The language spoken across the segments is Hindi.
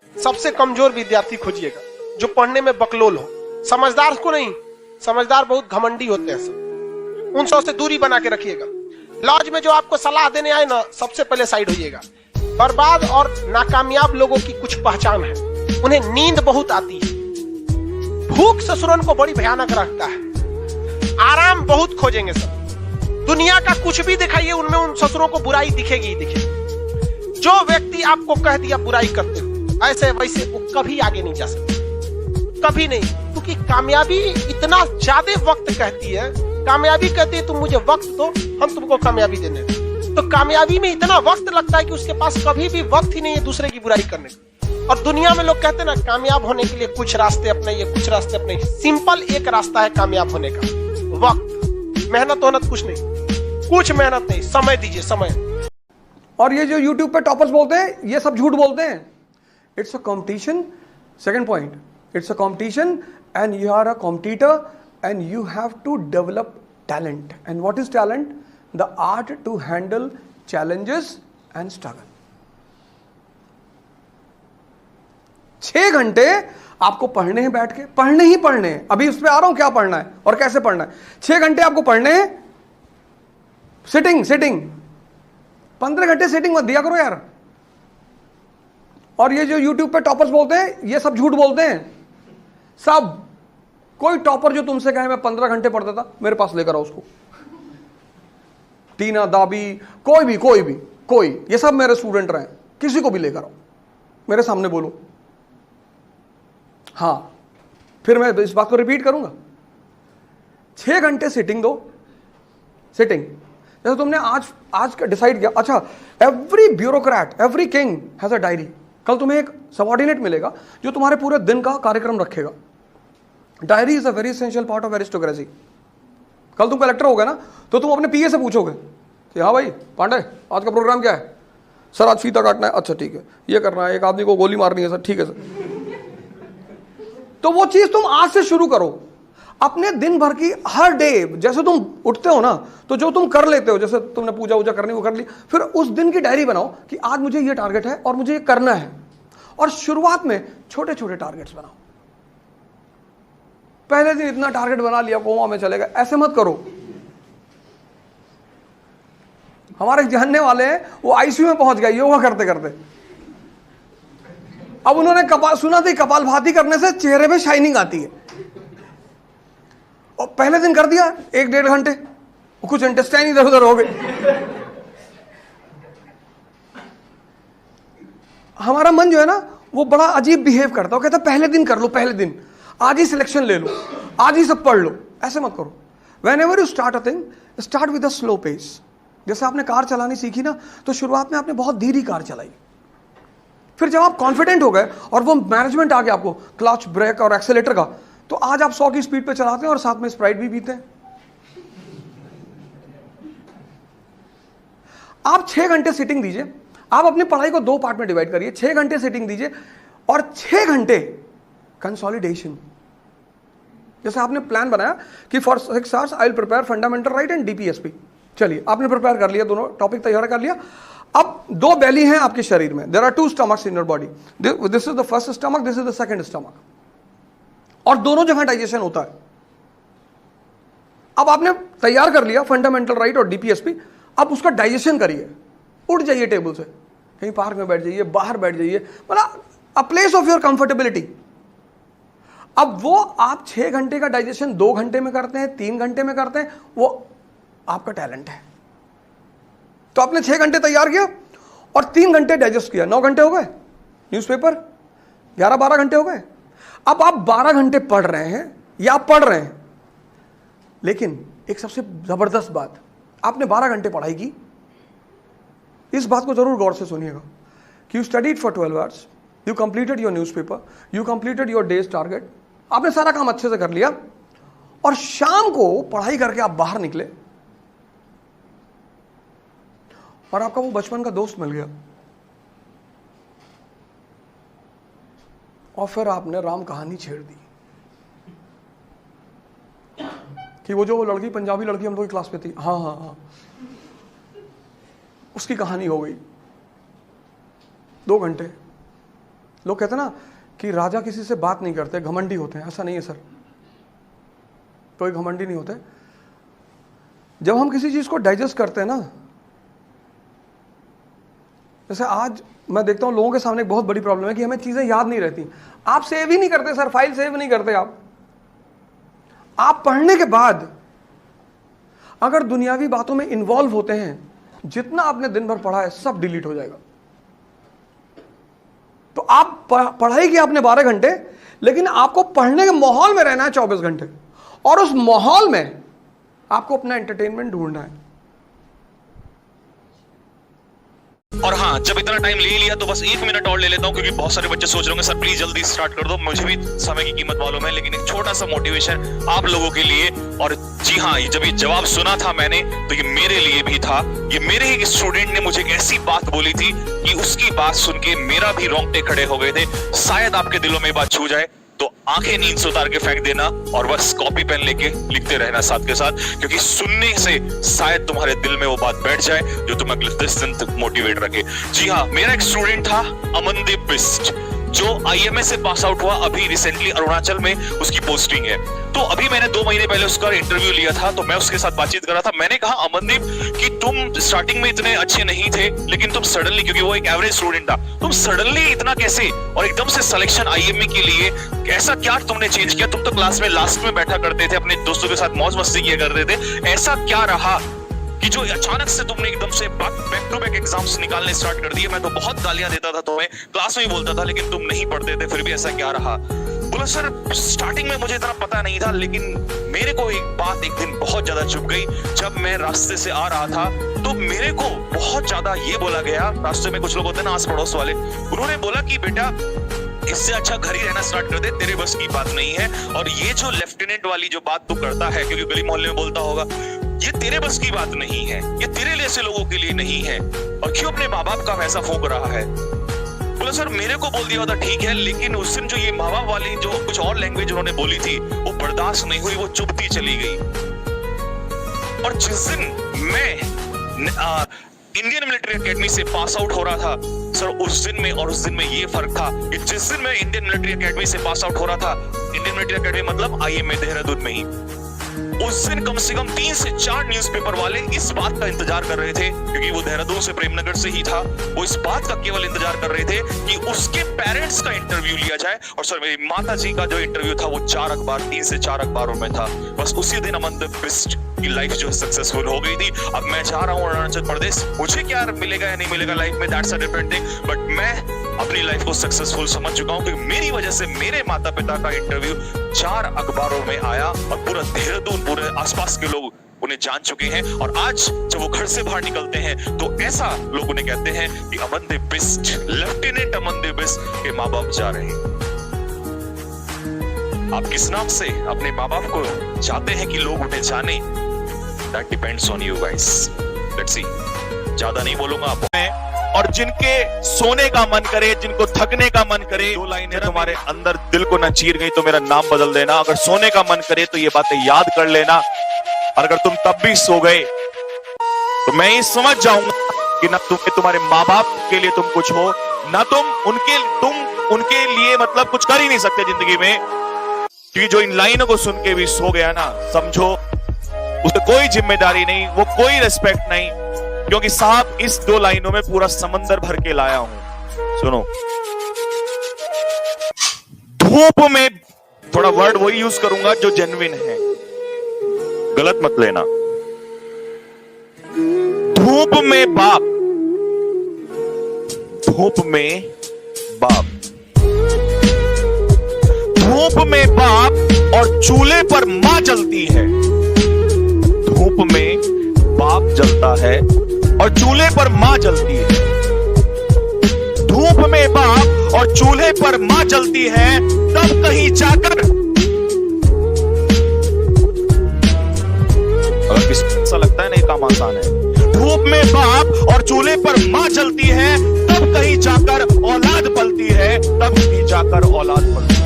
सबसे कमजोर विद्यार्थी खोजिएगा जो पढ़ने में बकलोल हो। समझदार को नहीं, समझदार बहुत घमंडी होते हैं सब, उन सब से दूरी बना के रखिएगा। लॉज में जो आपको सलाह देने आए ना, सबसे पहले साइड होइएगा। बर्बाद और नाकामयाब लोगों की कुछ पहचान है, उन्हें नींद बहुत आती है, भूख ससुरन को बड़ी भयानक रखता है, आराम बहुत खोजेंगे सब। दुनिया का कुछ भी दिखाइए, उनमें उन ससुरों को बुराई दिखेगी ही दिखेगी। जो व्यक्ति आपको कह दिया बुराई करते हो ऐसे वैसे, वो कभी आगे नहीं जा सकता, कभी नहीं। क्योंकि कामयाबी इतना ज्यादा वक्त कहती है, कामयाबी कहती है तुम मुझे वक्त दो, हम तुमको कामयाबी देने। तो कामयाबी में इतना वक्त लगता है कि उसके पास कभी भी वक्त ही नहीं है दूसरे की बुराई करने का। और दुनिया में लोग कहते हैं ना, कामयाब होने के लिए कुछ रास्ते अपनाइए, कुछ रास्ते अपनाइए। सिंपल एक रास्ता है कामयाब होने का, वक्त। मेहनत होनत कुछ नहीं, कुछ मेहनत नहीं, समय दीजिए, समय। और ये जो YouTube पे टॉपर्स बोलते हैं, ये सब झूठ बोलते हैं। It's a competition, second point, it's a competition and you are a competitor and you have to develop talent. And what is talent? The art to handle challenges and struggle. 6 घंटे आपको पढ़ने हैं, बैठ के पढ़ने ही पढ़ने हैं। अभी उस पर आ रहा हूं क्या पढ़ना है और कैसे पढ़ना है। 6 घंटे आपको पढ़ने हैं, सिटिंग 15 घंटे सिटिंग मत दिया करो यार। और ये जो YouTube पे टॉपर्स बोलते हैं, ये सब झूठ बोलते हैं सब। कोई टॉपर जो तुमसे कहे मैं 15 घंटे पढ़ता था, मेरे पास लेकर आओ उसको। टीना दाबी, कोई, ये सब मेरे स्टूडेंट रहे, किसी को भी लेकर आओ, मेरे सामने बोलो। हाँ, फिर मैं इस बात को रिपीट करूंगा। 6 घंटे सिटिंग दो, सिटिंग। जैसे तुमने आज का डिसाइड किया, अच्छा, every bureaucrat, every king has a diary. कल तुम्हें एक सबऑर्डिनेट मिलेगा जो तुम्हारे पूरे दिन का कार्यक्रम रखेगा। Diary is a very essential part of aristocracy. कल तुम कलेक्टर होगे ना, तो तुम अपने पीए से पूछोगे कि हाँ भाई पांडे, आज का प्रोग्राम क्या है? सर आज फीता काटना है। अच्छा ठीक है, ये करना है, एक आदमी को गोली मारनी है सर। ठीक है सर। तो वो चीज तुम आज से शुरू करो। अपने दिन भर की हर डे, जैसे तुम उठते हो ना, तो जो तुम कर लेते हो, जैसे तुमने पूजा वूजा करनी वो कर ली, फिर उस दिन की डायरी बनाओ कि आज मुझे ये टारगेट है और मुझे ये करना है। और शुरुआत में छोटे छोटे टारगेट्स बनाओ। पहले दिन इतना टारगेट बना लिया, कोमा में चलेगा, ऐसे मत करो। हमारे जानने वाले हैं, वो आईसीयू में पहुंच गए योगा करते करते। अब उन्होंने सुना था कपालभाति करने से चेहरे पे शाइनिंग आती है, और पहले दिन कर दिया 1-1.5 घंटे, कुछ इंटेस्टाइन इधर उधर हो गए। हमारा मन जो है ना, वो बड़ा अजीब बिहेव करता है। कहता पहले दिन कर लो, पहले दिन आज ही सिलेक्शन ले लो, आज ही सब पढ़ लो। ऐसे मत करो। Whenever you start a thing, start with a slow pace। जैसे आपने कार चलानी सीखी ना, तो शुरुआत में आपने बहुत धीरे कार चलाई। फिर जब आप कॉन्फिडेंट हो गए और वो मैनेजमेंट आ गया आपको क्लच, ब्रेक और एक्सेलेटर का, तो आज आप 100 की स्पीड पे चलाते हैं और साथ में स्प्राइट भी पीते हैं। आप 6 घंटे सिटिंग दीजिए। आप अपनी पढ़ाई को 2 पार्ट में डिवाइड करिए। 6 घंटे सिटिंग दीजिए और 6 घंटे कंसोलिडेशन। जैसे आपने प्लान बनाया कि for 6 hours I will prepare fundamental right and DPSP. चलिए, आपने प्रिपेयर कर लिया, दोनों टॉपिक तैयार कर लिया। अब 2 बेली हैं आपके शरीर में। There are 2 stomachs in your body. This is the first stomach, this is the second stomach. और दोनों जगह डाइजेशन होता है। अब आपने तैयार कर लिया फंडामेंटल राइट और डीपीएसपी। अब उसका डाइजेशन करिए। उठ जाइए टेबल से, कहीं पार्क में बैठ जाइए, बाहर बैठ जाइए, मतलब a place of your comfortability. अब वो आप 6 घंटे का डाइजेशन 2 घंटे में करते हैं, 3 घंटे में करते हैं, वो आपका टैलेंट है। तो आपने 6 घंटे तैयार किया और 3 घंटे डाइजेस्ट किया, 9 घंटे हो गए। न्यूज़पेपर 11-12 घंटे हो गए। अब आप 12 घंटे पढ़ रहे हैं या आप पढ़ रहे हैं, लेकिन एक सबसे जबरदस्त बात, आपने 12 घंटे पढ़ाई की। इस बात को जरूर गौर से सुनिएगा कि you studied for 12 hours, you completed your newspaper, you completed your days target. आपने सारा काम अच्छे से कर लिया और शाम को पढ़ाई करके आप बाहर निकले और आपका वो बचपन का दोस्त मिल गया और फिर आपने राम कहानी छेड़ दी कि वो जो लड़की, पंजाबी लड़की हम लोग की क्लास में थी, हाँ, उसकी कहानी हो गई। 2 घंटे लोग कहते हैं ना कि राजा किसी से बात नहीं करते, घमंडी होते हैं। ऐसा नहीं है सर, कोई घमंडी नहीं होते। जब हम किसी चीज को डाइजेस्ट करते हैं ना, जैसे आज मैं देखता हूं लोगों के सामने एक बहुत बड़ी प्रॉब्लम है कि हमें चीजें याद नहीं रहती। आप सेव ही नहीं करते सर, फाइल सेव नहीं करते आप पढ़ने के बाद अगर दुनियावी बातों में इन्वॉल्व होते हैं, जितना आपने दिन भर पढ़ा है सब डिलीट हो जाएगा। तो आप पढ़ाई की आपने 12 घंटे, लेकिन आपको पढ़ने के माहौल में रहना है 24 घंटे, और उस माहौल में आपको अपना एंटरटेनमेंट ढूंढना है। और हाँ, जब इतना टाइम ले लिया तो बस 1 मिनट और ले लेता हूँ, क्योंकि बहुत सारे बच्चे सोच रहे होंगे सर प्लीज जल्दी स्टार्ट कर दो, मुझे भी समय की कीमत मालूम है, लेकिन एक छोटा सा मोटिवेशन आप लोगों के लिए। और जी हाँ, जब ये जवाब सुना था मैंने तो ये मेरे लिए भी था। ये मेरे ही स्टूडेंट ने मुझे एक ऐसी बात बोली थी कि उसकी बात सुन के मेरा भी रोंगटे खड़े हो गए थे। शायद आपके दिलों में बात छू जाए तो आंखें नींद से उतार के फेंक देना और बस कॉपी पेन लेके लिखते रहना साथ के साथ, क्योंकि सुनने से शायद तुम्हारे दिल में वो बात बैठ जाए जो तुम्हें अगले 10 दिन तक मोटिवेट रखे। जी हाँ, मेरा एक स्टूडेंट था अमनदीप बिस्ट, जो IMA से पास आउट हुआ, अभी रिसेंटली अरुणाचल में उसकी पोस्टिंग है। तो अभी मैंने 2 महीने पहले उसका इंटरव्यू लिया था, तो मैं उसके साथ बातचीत कर रहा था। मैंने कहा अमनदीप कि तुम स्टार्टिंग में इतने अच्छे नहीं थे, लेकिन तुम सडनली, क्योंकि वो एक एवरेज स्टूडेंट था, तुम सडनली इतना कैसे और एकदम से सिलेक्शन IMA के लिए, ऐसा क्या तुमने चेंज किया? तुम तो क्लास में लास्ट में बैठा करते थे, अपने दोस्तों के साथ मौज मस्ती किया करते थे, ऐसा क्या रहा कि जो अचानक से तुमने एकदम से बैक टू बैक एग्जाम्स निकालने स्टार्ट कर दिए? मैं तो बहुत गालियां देता था तुम्हें, क्लास में ही बोलता था, लेकिन तुम नहीं पढ़ते थे, फिर भी ऐसा क्या रहा? बोला सर स्टार्टिंग में मुझे इतना पता नहीं था, लेकिन मेरे को एक बात एक दिन बहुत ज्यादा चुभ गई। जब मैं रास्ते से आ रहा था तो मेरे को बहुत ज्यादा ये बोला गया, रास्ते में कुछ लोग होते हैं ना आस पड़ोस वाले, उन्होंने बोला कि बेटा इससे अच्छा घर ही रहना स्टार्ट कर दे, तेरे बस की बात नहीं है, और ये जो लेफ्टिनेंट वाली जो बात तू करता है, क्योंकि गली मोहल्ले में बोलता होगा, ये तेरे बस की बात नहीं है, ये तेरे जैसे लोगों के लिए नहीं है, और क्यों अपने माँ बाप का पैसा फूंक रहा है? बोला सर मेरे को बोल दिया होता ठीक है, लेकिन उस दिन जो ये माँ बाप वाली जो कुछ और लैंग्वेज उन्होंने बोली थी वो बर्दाश्त नहीं हुई, वो चुभती चली गई। और जिस दिन मैं इंडियन मिलिट्री एकेडमी से पास आउट हो रहा था सर, उस दिन में और उस दिन में ये फर्क था कि जिस दिन मैं इंडियन मिलिट्री एकेडमी से पास आउट हो रहा था, इंडियन मिलिट्री एकेडमी मतलब IMA देहरादून में ही, उस दिन कम से कम 3 से 4 न्यूज़पेपर वाले इस बात का इंतजार कर रहे थे, क्योंकि वो देहरादून से प्रेमनगर से ही था, वो इस बात का केवल इंतजार कर रहे थे कि उसके पेरेंट्स का इंटरव्यू लिया जाए। और सर मेरी माता जी का जो इंटरव्यू था वो 3 से 4 अखबारों में था। बस उसी दिन अमनदीप बिस्ट की लाइफ जो सक्सेसफुल हो गई थी। अब मैं जा रहा हूँ अरुणाचल प्रदेश, मुझे क्या मिलेगा या नहीं मिलेगा लाइफ में, that's a different thing, but मैं अपनी लाइफ को सक्सेसफुल समझ चुका हूँ, क्योंकि मेरी वजह से मेरे माता पिता का इंटरव्यू 4 अखबारों में आया और पूरा देहरादून, पूरे आसपास के लोग उन्हें जान चुके हैं। और आज जब वो घर से बाहर निकलते हैं तो ऐसा लोग उन्हें कहते हैं कि अमनदीप बिस्ट, लेफ्टिनेंट अमनदीप बिस्ट के माँ बाप जा रहे हैं। आप किस नाम से अपने माँ बाप को चाहते हैं कि लोग उन्हें जाने, that depends on you guys. Let's see, ज्यादा नहीं बोलूंगा आप। और जिनके सोने का मन करे, जिनको थकने का मन करे, 2 लाइनें तुम्हारे अंदर दिल को न चीर गई तो मेरा नाम बदल देना। अगर सोने का मन करे तो ये बातें याद कर लेना, और अगर तुम तब भी सो गए तो मैं ये समझ जाऊंगा कि ना तुम्हारे माँ बाप के लिए तुम कुछ हो, ना तुम उनके लिए मतलब कुछ कर ही नहीं सकते जिंदगी में। क्योंकि जो इन लाइनों को सुन के भी सो गया ना, समझो उसे कोई जिम्मेदारी नहीं, वो कोई रिस्पेक्ट नहीं, क्योंकि साहब इस 2 लाइनों में पूरा समंदर भर के लाया हूं। सुनो, धूप में, थोड़ा वर्ड वही यूज करूंगा जो जेन्युइन है, गलत मत लेना। धूप में बाप, धूप में बाप, धूप में बाप और चूल्हे पर मां जलती है। धूप में बाप जलता है और चूल्हे पर मां जलती है। धूप में बाप और चूल्हे पर मां जलती है, तब कहीं जाकर, अगर किसी ऐसा लगता है ना ये काम आसान है, धूप में बाप और चूल्हे पर मां जलती है, तब कहीं जाकर औलाद पलती है, तब कहीं जाकर औलाद पलती है।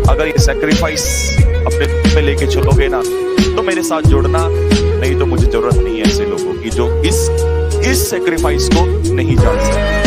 अगर ये सैक्रिफाइस अपने में लेके चलोगे ना तो मेरे साथ जुड़ना, नहीं तो मुझे जरूरत नहीं है ऐसे लोगों की जो इस सैक्रिफाइस को नहीं जान सकते।